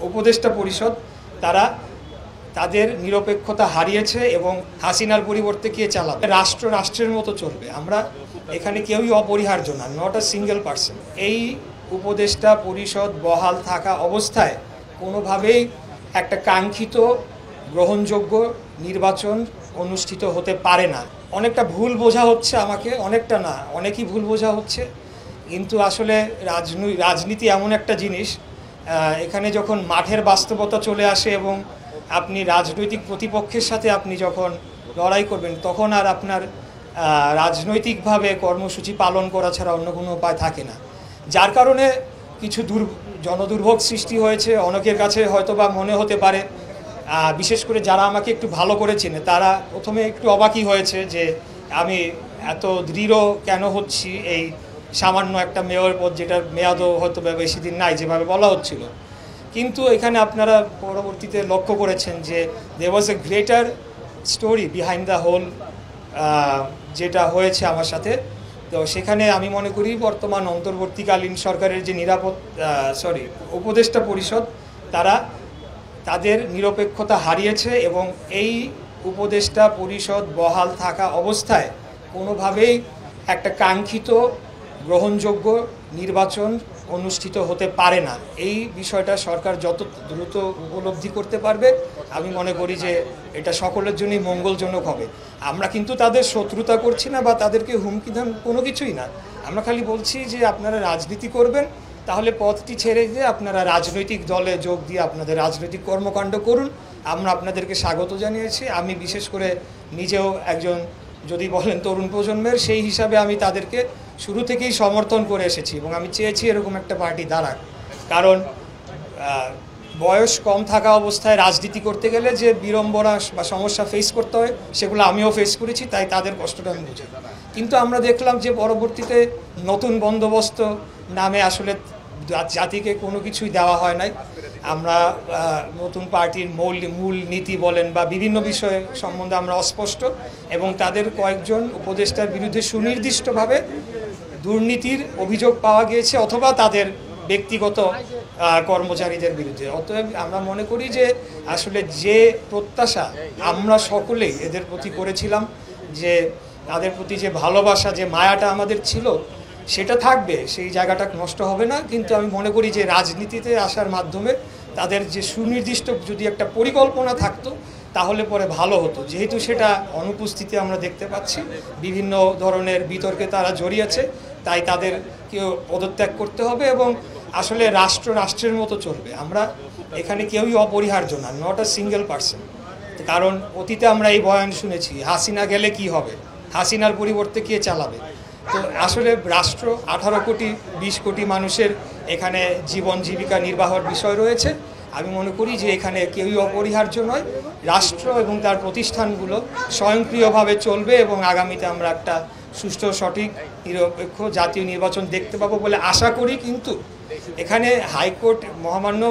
উপদেষ্টা পরিষদ তারা তাদের নিরপেক্ষতা হারিয়েছে এবং হাসিনার পরিবর্তে কে চালাবে, রাষ্ট্র রাষ্ট্রের মতো চলবে। আমরা এখানে কেউই অপরিহার্য না, নট আ সিঙ্গেল পার্সন। এই উপদেষ্টা পরিষদ বহাল থাকা অবস্থায় কোনোভাবেই একটা কাঙ্ক্ষিত গ্রহণযোগ্য নির্বাচন অনুষ্ঠিত হতে পারে না। অনেকটা ভুল বোঝা হচ্ছে আমাকে, অনেকটা না অনেকই ভুল বোঝা হচ্ছে, কিন্তু আসলে রাজনীতি এমন একটা জিনিস, এখানে যখন মাঠের বাস্তবতা চলে আসে এবং আপনি রাজনৈতিক প্রতিপক্ষের সাথে আপনি যখন লড়াই করবেন তখন আর আপনার রাজনৈতিকভাবে কর্মসূচি পালন করা ছাড়া অন্য কোনো উপায় থাকে না। যার কারণে কিছু জনদুর্ভোগ সৃষ্টি হয়েছে। অনেকের কাছে হয়তো বা মনে হতে পারে, বিশেষ করে যারা আমাকে একটু ভালো করে চেনে তারা প্রথমে একটু অবাকই হয়েছে যে আমি এত দৃঢ় কেন হচ্ছি এই সামান্য একটা মেয়র পদ, যেটার মেয়াদও হয়তো বেশি দিন নাই যেভাবে বলা হচ্ছিল। কিন্তু এখানে আপনারা পরবর্তীতে লক্ষ্য করেছেন যে there was a greater story behind the whole যেটা হয়েছে আমার সাথে। তো সেখানে আমি মনে করি বর্তমান অন্তর্বর্তীকালীন সরকারের যে উপদেষ্টা পরিষদ তারা তাদের নিরপেক্ষতা হারিয়েছে এবং এই উপদেষ্টা পরিষদ বহাল থাকা অবস্থায় কোনোভাবেই একটা কাঙ্ক্ষিত গ্রহণযোগ্য নির্বাচন অনুষ্ঠিত হতে পারে না। এই বিষয়টা সরকার যত দ্রুত উপলব্ধি করতে পারবে আমি মনে করি যে এটা সকলের জন্যই মঙ্গলজনক হবে। আমরা কিন্তু তাদের শত্রুতা করছি না বা তাদেরকে হুমকি দান কোনো কিছুই না। আমরা খালি বলছি যে আপনারা রাজনীতি করবেন, তাহলে পথটি ছেড়ে দিয়ে আপনারা রাজনৈতিক দলে যোগ দিয়ে আপনাদের রাজনৈতিক কর্মকাণ্ড করুন। আমরা আপনাদেরকে স্বাগত জানিয়েছি। আমি বিশেষ করে নিজেও একজন যদি বলেন তরুণ প্রজন্মের, সেই হিসাবে আমি তাদেরকে শুরু থেকেই সমর্থন করে এসেছি এবং আমি চেয়েছি এরকম একটা পার্টি দাঁড়াক। কারণ বয়স কম থাকা অবস্থায় রাজনীতি করতে গেলে যে বিড়ম্বনা বা সমস্যা ফেস করতে হয় সেগুলো আমিও ফেস করেছি, তাই তাদের কষ্টটা আমি বুঝি। কিন্তু আমরা দেখলাম যে পরবর্তীতে নতুন বন্দোবস্ত নামে আসলে জাতিকে কোনো কিছুই দেওয়া হয় নাই। আমরা নতুন পার্টির মূল নীতি বলেন বা বিভিন্ন বিষয় সম্বন্ধে আমরা অস্পষ্ট এবং তাদের কয়েকজন উপদেষ্টার বিরুদ্ধে সুনির্দিষ্টভাবে দুর্নীতির অভিযোগ পাওয়া গিয়েছে অথবা তাদের ব্যক্তিগত কর্মচারীদের বিরুদ্ধে। অতএব আমরা মনে করি যে আসলে যে প্রত্যাশা আমরা সকলেই এদের প্রতি করেছিলাম, যে তাদের প্রতি যে ভালোবাসা যে মায়াটা আমাদের ছিল সেটা থাকবে, সেই জায়গাটা নষ্ট হবে না। কিন্তু আমি মনে করি যে রাজনীতিতে আসার মাধ্যমে তাদের যে সুনির্দিষ্ট যদি একটা পরিকল্পনা থাকতো তাহলে পরে ভালো হতো। যেহেতু সেটা অনুপস্থিতি আমরা দেখতে পাচ্ছি, বিভিন্ন ধরনের বিতর্কে তারা জড়িয়েছে, তাই তাদেরকেও পদত্যাগ করতে হবে এবং আসলে রাষ্ট্র রাষ্ট্রের মতো চলবে। আমরা এখানে কেউই অপরিহার্য না, নট আ সিঙ্গেল পার্সন। কারণ অতীতে আমরা এই বয়ান শুনেছি, হাসিনা গেলে কি হবে, হাসিনার পরিবর্তে কে চালাবে। তো আসলে রাষ্ট্র 18 কোটি 20 কোটি মানুষের এখানে জীবন জীবিকা নির্বাহের বিষয় রয়েছে। আমি মনে করি যে এখানে কেউই অপরিহার্য নয়, রাষ্ট্র এবং তার প্রতিষ্ঠানগুলো স্বয়ংক্রিয়ভাবে চলবে এবং আগামীতে আমরা একটা সুষ্ঠু সঠিক নিরপেক্ষ জাতীয় নির্বাচন দেখতে পাবো বলে আশা করি। কিন্তু এখানে হাইকোর্ট মহামান্য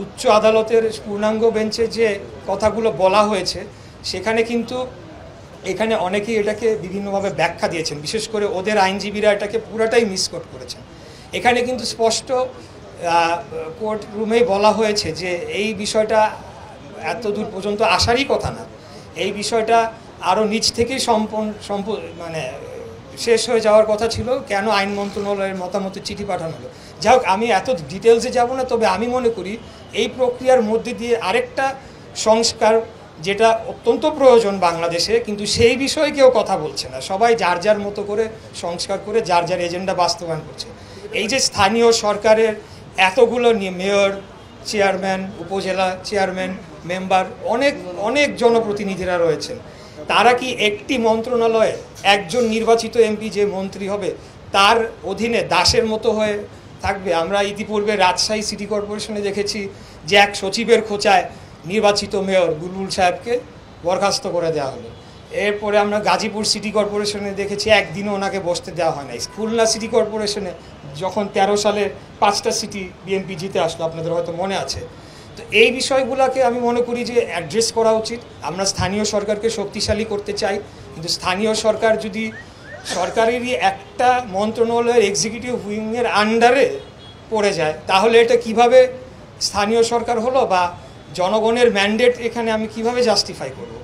উচ্চ আদালতের পূর্ণাঙ্গ বেঞ্চে যে কথাগুলো বলা হয়েছে সেখানে কিন্তু এখানে অনেকেই এটাকে বিভিন্নভাবে ব্যাখ্যা দিয়েছেন, বিশেষ করে ওদের আইনজীবীরা এটাকে পুরাটাই মিসকোট করেছেন। এখানে কিন্তু স্পষ্ট কোর্ট রুমেই বলা হয়েছে যে এই বিষয়টা এত দূর পর্যন্ত আসারই কথা না, এই বিষয়টা আরও নিচ থেকেই মানে শেষ হয়ে যাওয়ার কথা ছিল। কেন আইন মন্ত্রণালয়ের মতামতের চিঠি পাঠানো হলো, যাই হোক আমি এত ডিটেলসে যাব না। তবে আমি মনে করি এই প্রক্রিয়ার মধ্যে দিয়ে আরেকটা সংস্কার যেটা অত্যন্ত প্রয়োজন বাংলাদেশে, কিন্তু সেই বিষয়ে কেউ কথা বলছে না। সবাই যার যার মতো করে সংস্কার করে যার যার এজেন্ডা বাস্তবায়ন করছে। এই যে স্থানীয় সরকারের এতগুলো মেয়র, চেয়ারম্যান, উপজেলা চেয়ারম্যান, মেম্বার, অনেক জনপ্রতিনিধিরা রয়েছেন, তারা কি একটি মন্ত্রণালয়ে একজন নির্বাচিত এমপি যে মন্ত্রী হবে তার অধীনে দাসের মতো হয়ে থাকবে? আমরা ইতিপূর্বে রাজশাহী সিটি কর্পোরেশনে দেখেছি যে এক সচিবের খোঁচায় নির্বাচিত মেয়র বুলবুল সাহেবকে বরখাস্ত করে দেওয়া হলো। এরপরে আমরা গাজীপুর সিটি কর্পোরেশনে দেখেছি একদিনও ওনাকে বসতে দেওয়া হয় নাই। খুলনা সিটি কর্পোরেশনে যখন 13 সালে 5টা সিটি বিএনপি জিতে আসলো, আপনাদের হয়তো মনে আছে। তো এই বিষয়গুলোকে আমি মনে করি যে অ্যাড্রেস করা উচিত। আমরা স্থানীয় সরকারকে শক্তিশালী করতে চাই, কিন্তু স্থানীয় সরকার যদি সরকারেরই একটা মন্ত্রণালয়ের এক্সিকিউটিভ উইংয়ের আন্ডারে পড়ে যায় তাহলে এটা কিভাবে স্থানীয় সরকার হলো বা জনগণের ম্যান্ডেট এখানে আমি কিভাবে জাস্টিফাই করব?